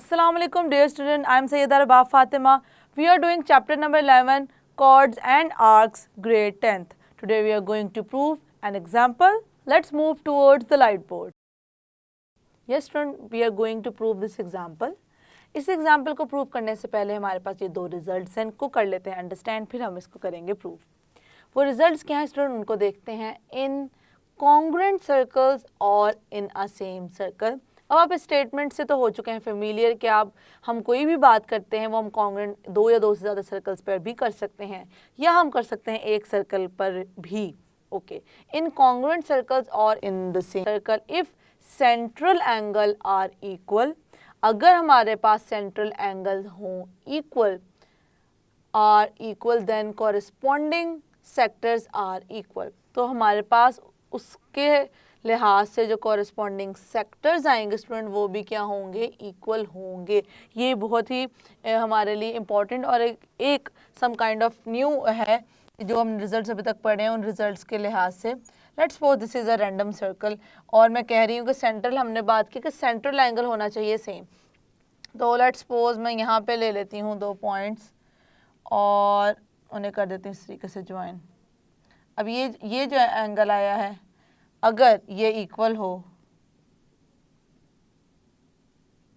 Assalamu alaikum dear student, I am Sayyida Rabab Fatima. We are doing chapter number 11, chords and arcs, grade 10th. Today we are going to prove an example. Let's move towards the light board. Yes student, we are going to prove this example. इस example को prove करने से पहले हमारे पास ये दो results हैं, इनको कर लेते हैं अंडरस्टैंड, फिर हम इसको करेंगे प्रूव। वो रिजल्ट्स क्या हैं स्टूडेंट, उनको देखते हैं। इन कॉन्ग्रुएंट सर्कल्स और इन अ सेम सर्कल। अब आप इस स्टेटमेंट से तो हो चुके हैं फेमिलियर कि आप हम कोई भी बात करते हैं वो हम कॉन्ग्रुएंट दो या दो से ज़्यादा सर्कल्स पर भी कर सकते हैं या हम कर सकते हैं एक सर्कल पर भी। ओके, इन कॉन्ग्रुएंट सर्कल्स और in the same circle if central angle are equal, अगर हमारे पास सेंट्रल एंगल हों equal then corresponding sectors are equal, तो हमारे पास उसके लिहाज से जो कॉरेस्पॉन्डिंग सेक्टर्स आएंगे स्टूडेंट वो भी क्या होंगे, इक्वल होंगे। ये बहुत ही हमारे लिए इम्पॉर्टेंट और एक सम काइंड ऑफ न्यू है जो हम रिजल्ट्स अभी तक पढ़े हैं उन रिजल्ट्स के लिहाज से। Let's suppose this is a random circle और मैं कह रही हूँ कि सेंट्रल, हमने बात की कि सेंट्रल एंगल होना चाहिए सेम। तो लेट्स सपोज मैं यहाँ पे ले लेती हूँ 2 पॉइंट्स और उन्हें कर देती हूँ इस तरीके से ज्वाइन। अब ये जो एंगल आया है अगर ये इक्वल हो,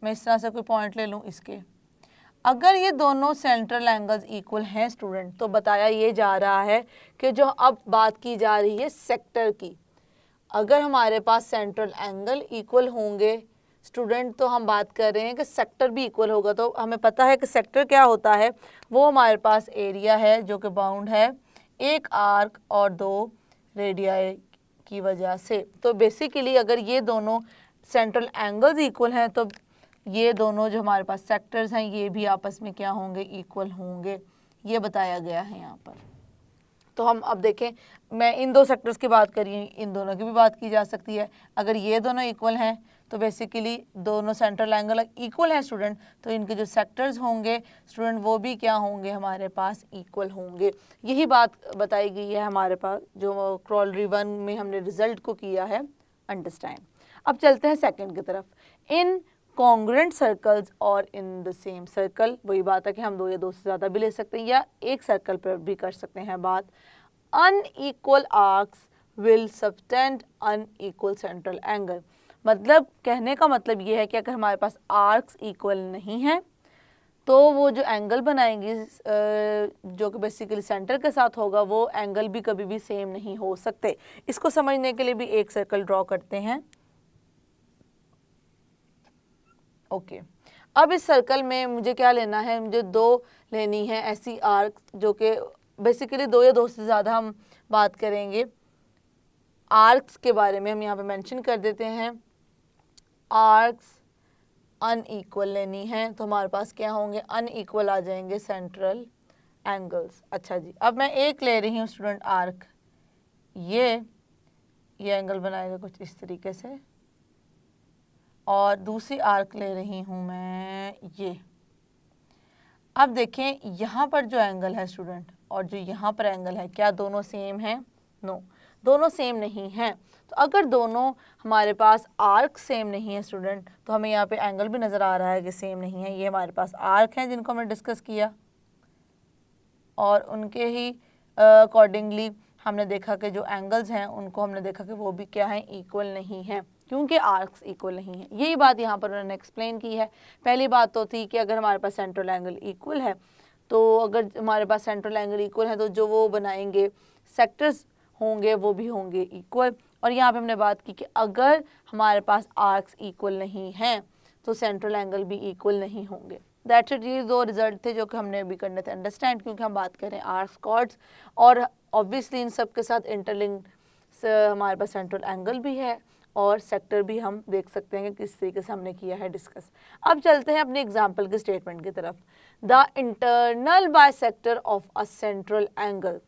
मैं इस तरह से कोई पॉइंट ले लूँ इसके, अगर ये दोनों सेंट्रल एंगल्स इक्वल हैं स्टूडेंट तो बताया ये जा रहा है कि जो अब बात की जा रही है सेक्टर की, अगर हमारे पास सेंट्रल एंगल इक्वल होंगे स्टूडेंट तो हम बात कर रहे हैं कि सेक्टर भी इक्वल होगा। तो हमें पता है कि सेक्टर क्या होता है, वो हमारे पास एरिया है जो कि बाउंड है एक आर्क और 2 रेडियाई की वजह से। तो बेसिकली अगर ये दोनों सेंट्रल एंगल्स इक्वल हैं तो ये दोनों जो हमारे पास सेक्टर्स हैं ये भी आपस में क्या होंगे, इक्वल होंगे, ये बताया गया है यहाँ पर। तो हम अब देखें, मैं इन दो सेक्टर्स की बात कर रही हूँ, इन दोनों की भी बात की जा सकती है। अगर ये दोनों इक्वल हैं तो बेसिकली दोनों सेंट्रल एंगल इक्वल हैं स्टूडेंट, तो इनके जो सेक्टर्स होंगे स्टूडेंट वो भी क्या होंगे, हमारे पास इक्वल होंगे। यही बात बताई गई है हमारे पास जो क्रॉलरी 1 में हमने रिजल्ट को किया है अंडरस्टैंड। अब चलते हैं सेकेंड की तरफ। इन कॉन्ग्रुएंट सर्कल्स और इन द सेम सर्कल, वही बात है कि हम 2 या 2 से ज़्यादा भी ले सकते हैं या एक सर्कल पर भी कर सकते हैं बात। Unequal arcs will subtend unequal central angle, मतलब कहने का मतलब ये है कि अगर हमारे पास आर्क्स इक्वल नहीं हैं तो वो जो एंगल बनाएंगे जो कि बेसिकली सेंटर के साथ होगा वो एंगल भी कभी भी सेम नहीं हो सकते। इसको समझने के लिए भी एक सर्कल ड्रॉ करते हैं। ओके, अब इस सर्कल में मुझे क्या लेना है, मुझे 2 लेनी है ऐसी आर्क जो कि बेसिकली 2 या 2 से ज़्यादा हम बात करेंगे आर्क्स के बारे में। हम यहाँ पे मेंशन कर देते हैं आर्क्स अनइक्वल लेनी है, तो हमारे पास क्या होंगे, अनइक्वल आ जाएंगे सेंट्रल एंगल्स। अच्छा जी, अब मैं एक ले रही हूँ स्टूडेंट आर्क, ये एंगल बनाएगा कुछ इस तरीके से, और दूसरी आर्क ले रही हूँ मैं ये। अब देखें यहाँ पर जो एंगल है स्टूडेंट और जो यहाँ पर एंगल है, क्या दोनों सेम हैं? नो, दोनों सेम नहीं हैं। तो अगर दोनों हमारे पास आर्क सेम नहीं है स्टूडेंट तो हमें यहाँ पे एंगल भी नज़र आ रहा है कि सेम नहीं है। ये हमारे पास आर्क हैं जिनको हमने डिस्कस किया और उनके ही अकॉर्डिंगली हमने देखा कि जो एंगल्स हैं उनको हमने देखा कि वो भी क्या हैं, इक्वल नहीं हैं, क्योंकि आर्क्स इक्वल नहीं है। यही बात यहाँ पर उन्होंने एक्सप्लेन की है। पहली बात तो थी कि अगर हमारे पास सेंट्रल एंगल इक्वल है तो अगर हमारे पास सेंट्रल एंगल इक्वल है तो जो वो बनाएंगे सेक्टर्स होंगे वो भी होंगे इक्वल। और यहाँ पे हमने बात की कि अगर हमारे पास आर्क्स इक्वल नहीं हैं तो सेंट्रल एंगल भी इक्वल नहीं होंगे। That's it. ये 2 रिजल्ट थे जो कि हमने अभी करने थे अंडरस्टैंड, क्योंकि हम बात करें आर्क्स कॉर्ड्स और ऑब्वियसली इन सब के साथ इंटरलिंक हमारे पास सेंट्रल एंगल भी है और सेक्टर भी हम देख सकते हैं कि किस तरीके से हमने किया है डिस्कस। अब चलते हैं अपने एग्जाम्पल के स्टेटमेंट की तरफ। The internal bisector of a central angle,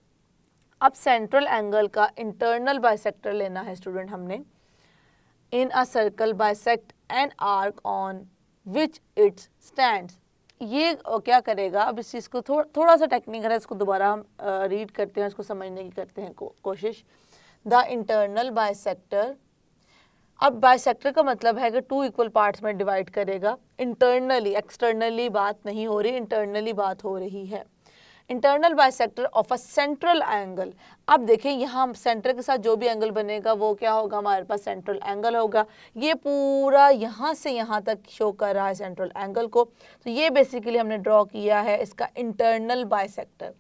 अब सेंट्रल एंगल का इंटरनल बाइसेक्टर लेना है स्टूडेंट हमने। In a circle bisect an arc on which its stands, ये क्या करेगा, अब इस चीज़ को थोड़ा सा टेक्निकल है, इसको दोबारा हम रीड करते हैं, इसको समझने की करते हैं कोशिश। द इंटरनल बाइसेक्टर अब बाइसेक्टर का मतलब है कि टू इक्वल पार्ट्स में डिवाइड करेगा। इंटरनली, एक्सटर्नली बात नहीं हो रही, इंटरनली बात हो रही है। Internal bisector of a central angle. अब देखें यहाँ सेंटर के साथ जो भी एंगल बनेगा वो क्या होगा, हमारे पास सेंट्रल एंगल होगा। ये पूरा यहाँ से यहाँ तक शो कर रहा है सेंट्रल एंगल को, तो ये बेसिकली हमने ड्रॉ किया है इसका इंटरनल बाइसेक्टर।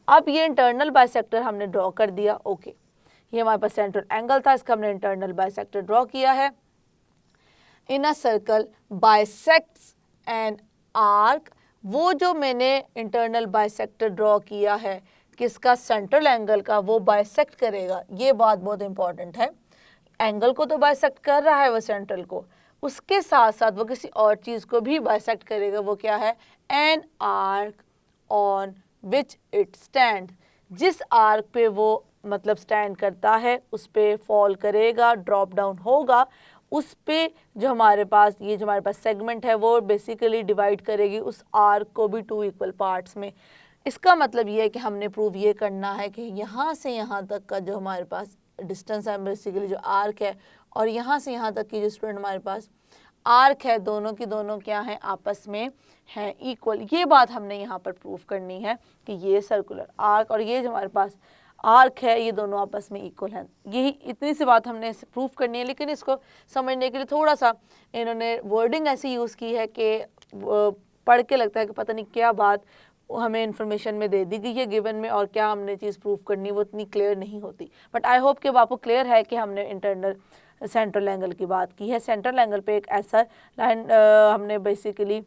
अब ये इंटरनल बाइसेक्टर हमने ड्रॉ कर दिया, ओके। ये हमारे पास सेंट्रल एंगल था, इसका हमने इंटरनल बाइसेक्टर ड्रॉ किया है। In a circle bisects an arc, वो जो मैंने इंटरनल बाइसेक्टर ड्रॉ किया है किसका, सेंट्रल एंगल का, वो बाइसेक्ट करेगा। ये बात बहुत इंपॉर्टेंट है, एंगल को तो बाइसेक्ट कर रहा है वो सेंट्रल को, उसके साथ साथ वो किसी और चीज़ को भी बाइसेक्ट करेगा। वो क्या है, N arc on which it stand, जिस आर्क पे वो मतलब स्टैंड करता है उस पे फॉल करेगा, ड्रॉप डाउन होगा, उस पे जो हमारे पास ये जो हमारे पास सेगमेंट है वो बेसिकली डिवाइड करेगी उस आर्क को भी टू इक्वल पार्ट्स में। इसका मतलब ये है कि हमने प्रूव ये करना है कि यहाँ से यहाँ तक का जो हमारे पास डिस्टेंस है, बेसिकली जो आर्क है, और यहाँ से यहाँ तक की जो स्टूडेंट हमारे पास आर्क है, दोनों की दोनों क्या हैं, आपस में हैं इक्वल। ये बात हमने यहाँ पर प्रूव करनी है कि ये सर्कुलर आर्क और ये जो हमारे पास आर्क है ये दोनों आपस में इक्वल हैं। यही इतनी सी बात हमने प्रूव करनी है, लेकिन इसको समझने के लिए थोड़ा सा इन्होंने वर्डिंग ऐसी यूज़ की है कि पढ़ के लगता है कि पता नहीं क्या बात हमें इन्फॉर्मेशन में दे दी गई है गिवन में, और क्या हमने चीज़ प्रूव करनी वो इतनी क्लियर नहीं होती। बट आई होप कि आपको क्लियर है कि हमने इंटरनल सेंट्रल एंगल की बात की है। सेंट्रल एंगल पे एक ऐसा लाइन हमने बेसिकली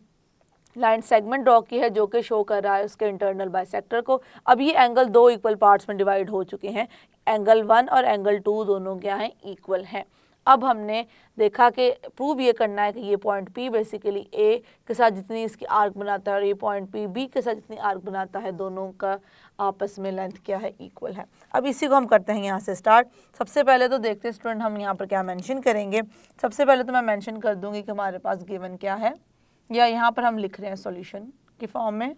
लाइन सेगमेंट ड्रॉ की है जो कि शो कर रहा है उसके इंटरनल बाइसेक्टर को। अब ये एंगल दो इक्वल पार्ट्स में डिवाइड हो चुके हैं, एंगल 1 और एंगल 2 दोनों क्या हैं, इक्वल हैं। अब हमने देखा कि प्रूव ये करना है कि ये पॉइंट P बेसिकली A के साथ जितनी इसकी आर्क बनाता है और ये पॉइंट P B के साथ जितनी आर्क बनाता है, दोनों का आपस में लेंथ क्या है, इक्वल है। अब इसी को हम करते हैं यहाँ से स्टार्ट। सबसे पहले तो देखते हैं स्टूडेंट हम यहाँ पर क्या मेंशन करेंगे। सबसे पहले तो मैं मेंशन कर दूँगी कि हमारे पास गिवन क्या है, या यहाँ पर हम लिख रहे हैं सॉल्यूशन की फॉर्म में।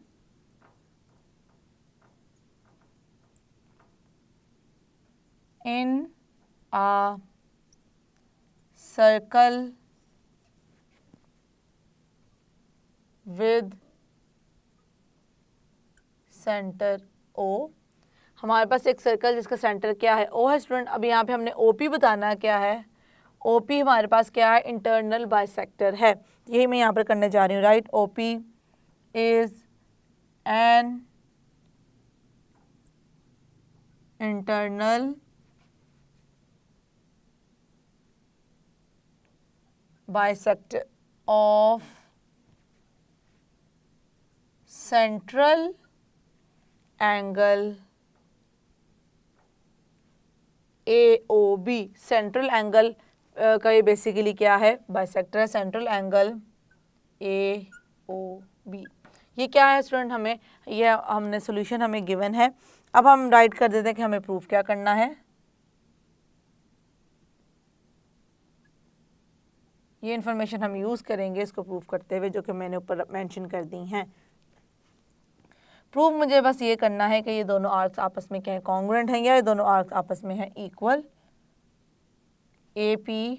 इन आ सर्कल विद सेंटर O, हमारे पास एक सर्कल जिसका सेंटर क्या है, O है स्टूडेंट। अब यहाँ पे हमने OP बताना है क्या है, OP हमारे पास क्या है, इंटरनल बाइसेक्टर है। यही मैं यहाँ पर करने जा रही हूँ, right. OP is an internal bisector of central angle AOB। Central angle का ये बेसिकली क्या है, बाइसेक्टर है, सेंट्रल एंगल AOB। ये क्या है स्टूडेंट, हमें ये हमने सॉल्यूशन हमें गिवन है। अब हम राइट कर देते हैं कि हमें प्रूफ क्या करना है। ये इन्फॉर्मेशन हम यूज़ करेंगे इसको प्रूफ करते हुए, जो कि मैंने ऊपर मेंशन कर दी हैं। प्रूफ मुझे बस ये करना है कि ये दोनों आर्क्स आपस में क्या है, कॉन्ग्रुएंट हैं, या ये दोनों आर्क्स आपस में हैं equal. AP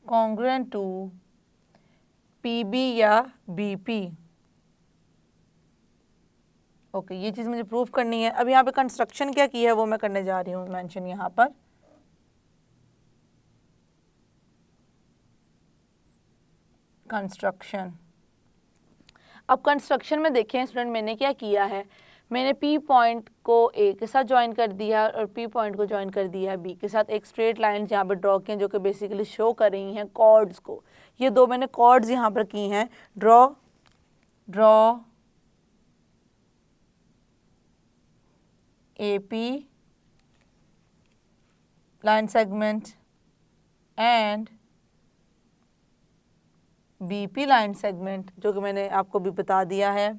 congruent to PB या BP। ओके, ये चीज़ मुझे प्रूफ करनी है। अब यहाँ पे कंस्ट्रक्शन क्या की है वो मैं करने जा रही हूँ मेंशन यहाँ पर। कंस्ट्रक्शन, अब कंस्ट्रक्शन में देखें स्टूडेंट मैंने क्या किया है, मैंने P पॉइंट को A के साथ ज्वाइन कर दिया और P पॉइंट को ज्वाइन कर दिया है B के साथ। एक स्ट्रेट लाइन यहाँ पर ड्रॉ की है जो कि बेसिकली शो कर रही हैं कॉर्ड्स को। ये दो मैंने कॉर्ड्स यहाँ पर की हैं, draw AP line segment and BP line segment, जो कि मैंने आपको भी बता दिया है।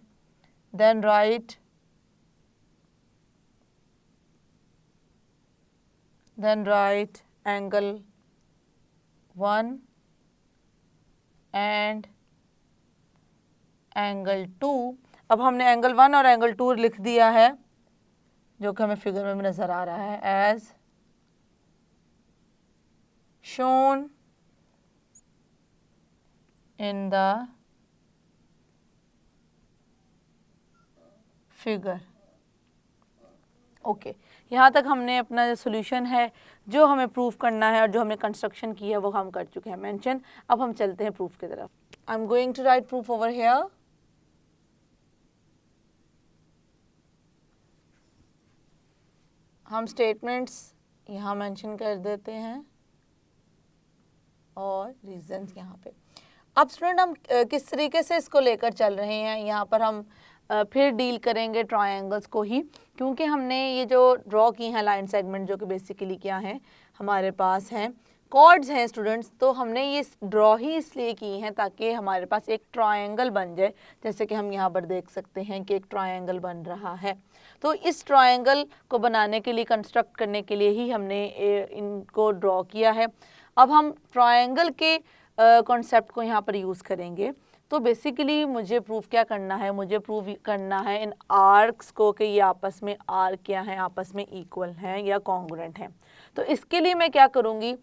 Then right angle 1 and angle 2। अब हमने एंगल 1 और एंगल 2 लिख दिया है, जो कि हमें फिगर में नज़र आ रहा है as shown in the figure। Okay, यहाँ तक हमने अपना जो सोल्यूशन है, जो हमें प्रूफ करना है और जो हमने कंस्ट्रक्शन की है, वो हम कर चुके हैं मेंशन। अब हम चलते हैं प्रूफ की तरफ। I am going to write proof over here. हम स्टेटमेंट्स यहाँ मेंशन कर देते हैं और रीजंस यहाँ पे। अब स्टूडेंट हम किस तरीके से इसको लेकर चल रहे हैं, यहाँ पर हम फिर डील करेंगे ट्रायंगल्स को ही, क्योंकि हमने ये जो ड्रॉ की हैं लाइन सेगमेंट, जो कि बेसिकली क्या है, हमारे पास हैं कॉर्ड्स हैं स्टूडेंट्स। तो हमने ये ड्रॉ ही इसलिए की हैं ताकि हमारे पास एक ट्रायंगल बन जाए, जैसे कि हम यहाँ पर देख सकते हैं कि एक ट्रायंगल बन रहा है। तो इस ट्रायंगल को बनाने के लिए, कंस्ट्रक्ट करने के लिए ही हमने इनको ड्रॉ किया है। अब हम ट्रायंगल के कॉन्सेप्ट को यहाँ पर यूज़ करेंगे। तो बेसिकली मुझे प्रूफ क्या करना है, मुझे प्रूफ करना है इन आर्क्स को कि ये आपस में आर्क क्या हैं, आपस में इक्वल हैं या कॉन्ग्रुएंट हैं। तो इसके लिए मैं क्या करूँगी,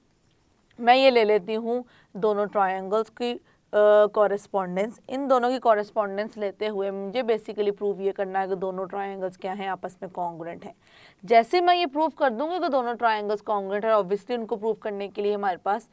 मैं ये ले लेती हूँ दोनों ट्रायंगल्स की कॉरेस्पॉन्डेंस। इन दोनों की कॉरेस्पॉन्डेंस लेते हुए मुझे बेसिकली प्रूव ये करना है कि दोनों ट्रायंगल्स क्या हैं, आपस में कॉन्ग्रुएंट हैं। जैसे मैं ये प्रूव कर दूँगी कि दोनों ट्रायंगल्स कॉन्ग्रुएंट है, ऑब्वियसली उनको प्रूव करने के लिए हमारे पास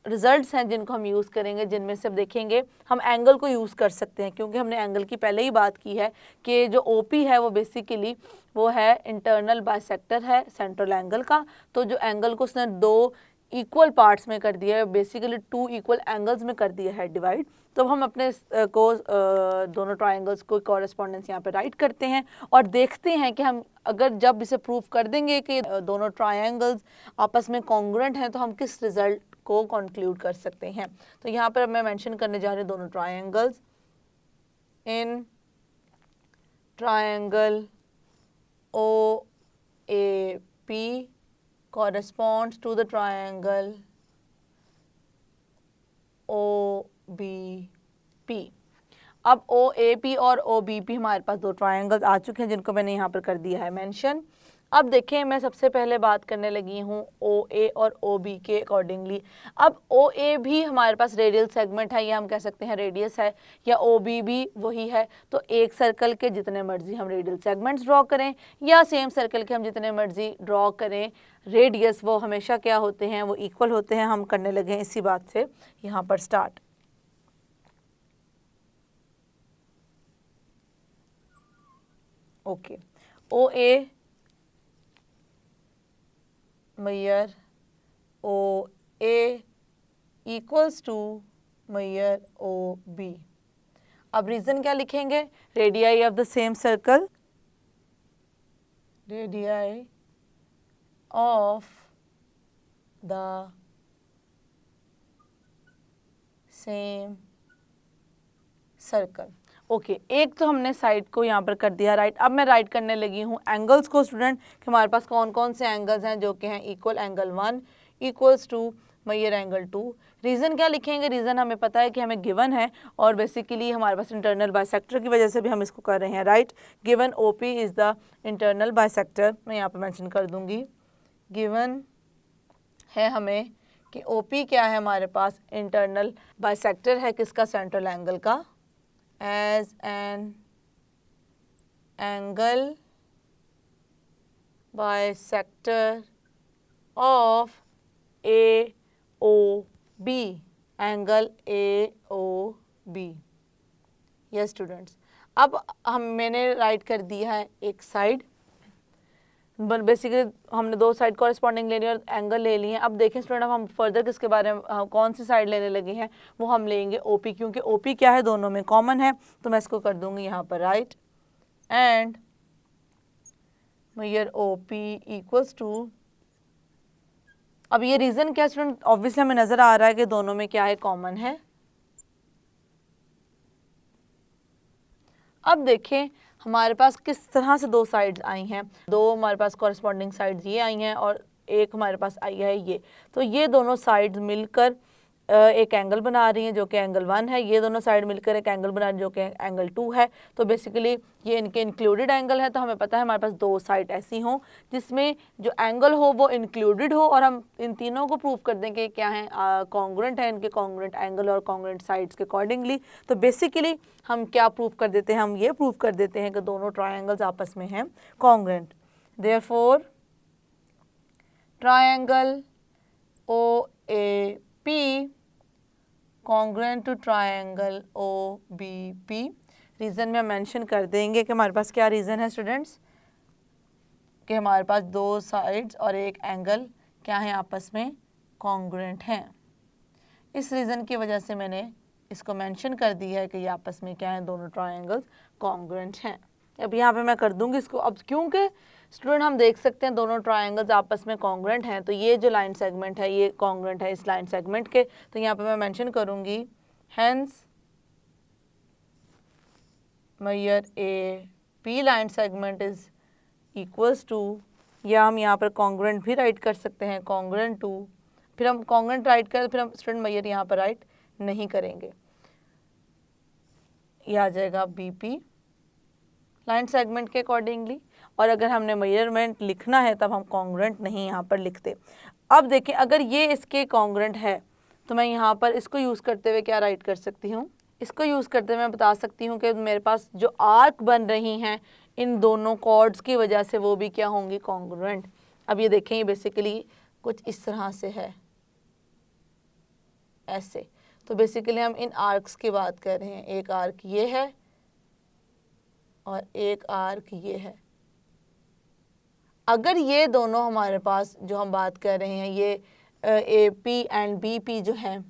रिजल्ट्स हैं जिनको हम यूज़ करेंगे, जिनमें से अब देखेंगे हम एंगल को यूज़ कर सकते हैं, क्योंकि हमने एंगल की पहले ही बात की है कि जो ओपी है वो बेसिकली वो है इंटरनल बाइसेक्टर है सेंट्रल एंगल का। तो जो एंगल को उसने दो इक्वल पार्ट्स में कर दिया है, बेसिकली टू इक्वल एंगल्स में कर दिया है डिवाइड। तो हम अपने को दोनों ट्रायंगल्स को कॉरेस्पॉन्डेंस यहाँ पे राइट करते हैं और देखते हैं कि हम अगर जब इसे प्रूव कर देंगे कि दोनों ट्रायंगल्स आपस में कॉन्ग्रुएंट हैं, तो हम किस रिजल्ट को कंक्लूड कर सकते हैं। तो यहाँ पर मैं मेंशन करने जा रही हूँ दोनों triangles. In triangle O A P corresponds to the triangle OBP। अब OAP और OBP हमारे पास दो ट्रायंगल्स आ चुके हैं जिनको मैंने यहाँ पर कर दिया है मेंशन। अब देखें, मैं सबसे पहले बात करने लगी हूँ OA और OB के अकॉर्डिंगली। अब OA भी हमारे पास रेडियल सेगमेंट है, या हम कह सकते हैं रेडियस है, या OB भी वही है। तो एक सर्कल के जितने मर्जी हम रेडियल सेगमेंट्स ड्रॉ करें, या सेम सर्कल के हम जितने मर्जी ड्रॉ करें रेडियस, वो हमेशा क्या होते हैं, वो इक्वल होते हैं। हम करने लगे हैं इसी बात से यहाँ पर start. Okay, OA measure OA equals to measure OB। अब रीजन क्या लिखेंगे, radii of the same circle, radii of the same circle. Okay, एक तो हमने साइड को यहाँ पर कर दिया राइट। अब मैं राइट करने लगी हूँ एंगल्स को स्टूडेंट, कि हमारे पास कौन कौन से एंगल्स हैं जो कि हैं equal. Angle 1 equals to major angle 2। Reason क्या लिखेंगे, रीज़न हमें पता है कि हमें गिवन है, और बेसिकली हमारे पास इंटरनल बाइसेक्टर की वजह से भी हम इसको कर रहे हैं right. Given OP is the internal bisector, मैं यहाँ पर मेंशन कर दूँगी। गिवन है हमें कि OP क्या है, हमारे पास इंटरनल बाइसेक्टर है किसका, सेंट्रल एंगल का। as an angle bisector of AOB, angle AOB। Yes students, अब मैंने राइट कर दिया है एक साइड, बेसिकली हमने दो साइड कॉरेस्पॉन्डिंग लेनी और एंगल ले लिए हैं। अब देखें स्टूडेंट, अब हम फर्दर किसके बारे में, कौन सी साइड लेने लगे हैं, वो हम लेंगे OP, क्योंकि OP क्या है, दोनों में कॉमन है। तो मैं इसको कर दूंगी यहाँ पर right, and major OP equals to. अब ये रीज़न क्या स्टूडेंट, ऑब्वियसली हमें नज़र आ रहा है कि दोनों में क्या है, कॉमन है। अब देखें हमारे पास किस तरह से दो साइड्स आई हैं, दो हमारे पास कॉरेस्पॉन्डिंग साइड्स ये आई हैं और एक हमारे पास आई है ये। तो ये दोनों साइड्स मिलकर एक एंगल बना रही हैं जो कि एंगल 1 है, ये दोनों साइड मिलकर एक एंगल बना रही हैं जो कि एंगल 2 है। तो बेसिकली ये इनके इंक्लूडेड एंगल है, तो हमें पता है हमारे पास दो साइड ऐसी हों जिसमें जो एंगल हो वो इंक्लूडेड हो, और हम इन तीनों को प्रूव कर दें कि क्या है, कॉन्ग्रुएंट है इनके कॉन्ग्रुएंट एंगल और कॉन्ग्रुएंट साइड्स के अकॉर्डिंगली। तो बेसिकली हम क्या प्रूव कर देते हैं, हम ये प्रूव कर देते हैं कि दोनों ट्रायंगल्स आपस में हैं congruent. Therefore triangle OAP congruent to triangle OBP। Reason में हम मेंशन कर देंगे कि हमारे पास क्या रीज़न है स्टूडेंट्स, कि हमारे पास दो साइड्स और एक एंगल क्या है, आपस में कॉन्ग्रुएंट हैं। इस रीज़न की वजह से मैंने इसको मेंशन कर दिया है कि ये आपस में क्या है, दोनों ट्रायंगल्स कॉन्ग्रुएंट हैं। अब यहाँ पे मैं कर दूंगी इसको, अब क्योंकि स्टूडेंट हम देख सकते हैं दोनों ट्रायंगल्स आपस में कॉन्ग्रुएंट हैं, तो ये जो लाइन सेगमेंट है ये कॉन्ग्रुएंट है इस लाइन सेगमेंट के, तो यहाँ पे मैं मेंशन करूंगी hence major AP line segment is equals to, या हम यहाँ पर कॉन्ग्रुएंट भी राइट कर सकते हैं, कॉन्ग्रुएंट टू, फिर हम कॉन्ग्रुएंट राइट करें फिर हम स्टूडेंट मेजर यहाँ पर राइट नहीं करेंगे, ये आ जाएगा BP लाइन सेगमेंट के अकॉर्डिंगली। और अगर हमने मेजरमेंट लिखना है तब हम कॉन्ग्रुएंट नहीं यहाँ पर लिखते। अब देखें अगर ये इसके कॉन्ग्रुएंट है तो मैं यहाँ पर इसको यूज़ करते हुए क्या राइट कर सकती हूँ, इसको यूज़ करते हुए मैं बता सकती हूँ कि मेरे पास जो आर्क बन रही हैं इन दोनों कॉर्ड्स की वजह से वो भी क्या होंगी, कॉन्ग्रुएंट। अब ये देखें ये बेसिकली कुछ इस तरह से है, ऐसे। तो बेसिकली हम इन आर्क्स की बात कर रहे हैं, एक आर्क ये है और एक आर्क ये है। अगर ये दोनों हमारे पास जो हम बात कर रहे हैं ये AP एंड BP जो हैं,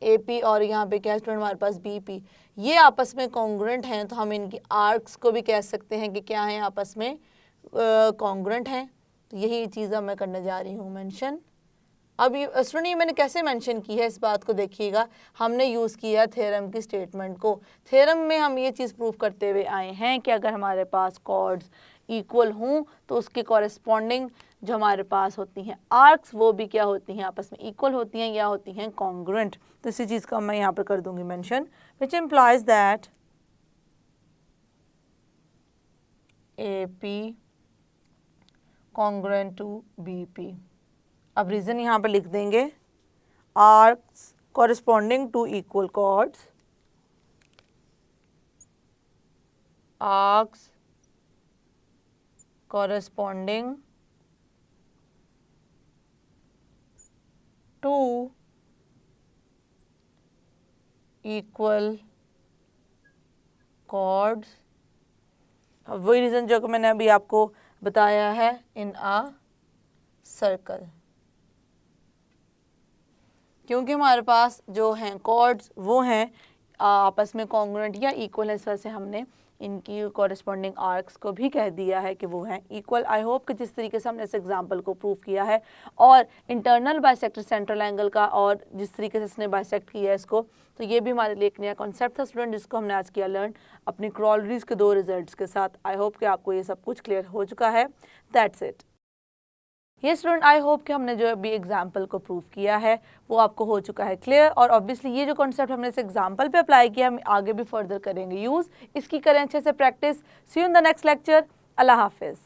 AP और यहाँ पे क्या स्टूडेंट हमारे पास BP, ये आपस में कॉन्ग्रुएंट हैं, तो हम इनकी आर्क्स को भी कह सकते हैं कि क्या है, आपस में कॉन्ग्रुएंट हैं। तो यही चीज़ अब मैं करने जा रही हूँ मेंशन। अब ये स्टूडेंट ये मैंने कैसे मेंशन की है इस बात को देखिएगा, हमने यूज़ किया थ्योरम की स्टेटमेंट को। थ्योरम में हम ये चीज़ प्रूव करते हुए आए हैं कि अगर हमारे पास कॉर्ड्स इक्वल हों तो उसके कॉरेस्पॉन्डिंग जो हमारे पास होती हैं आर्क्स वो भी क्या होती हैं, आपस में इक्वल होती हैं या होती हैं कॉन्ग्रुएंट। तो इसी चीज़ का मैं यहाँ पर कर दूंगी mention, which implies that AP congruent to BP। अब रीज़न यहाँ पर लिख देंगे, arcs corresponding to equal chords, आर्क्स corresponding to equal chords। वही रीज़न जो कि मैंने अभी आपको बताया है इन अ सर्कल, क्योंकि हमारे पास जो हैं कॉर्ड्स वो हैं आपस में कॉन्ग्रुएंट या इक्वल है, इस वजह से हमने इनकी कॉरेस्पॉन्डिंग आर्क्स को भी कह दिया है कि वो हैं इक्वल। आई होप कि जिस तरीके से हमने इस एग्जांपल को प्रूव किया है और इंटरनल बाइसेक्टर सेंट्रल एंगल का और जिस तरीके से इसने बाइसेक्ट किया है इसको, तो ये भी हमारे लिए एक नया कॉन्सेप्ट था स्टूडेंट जिसको हमने आज किया लर्न अपनी क्रॉलरीज के दो रिजल्ट्स के साथ। आई होप कि आपको ये सब कुछ क्लियर हो चुका है। That's it. ये स्टूडेंट आई होप कि हमने जो अभी एग्जाम्पल को प्रूव किया है वो आपको हो चुका है क्लियर, और ऑब्वियसली ये जो कॉन्सेप्ट हमने इस एग्जाम्पल पे अप्लाई किया हम आगे भी फर्दर करेंगे यूज़, इसकी करें अच्छे से practice. See you in the next lecture. अल्लाह हाफिज़।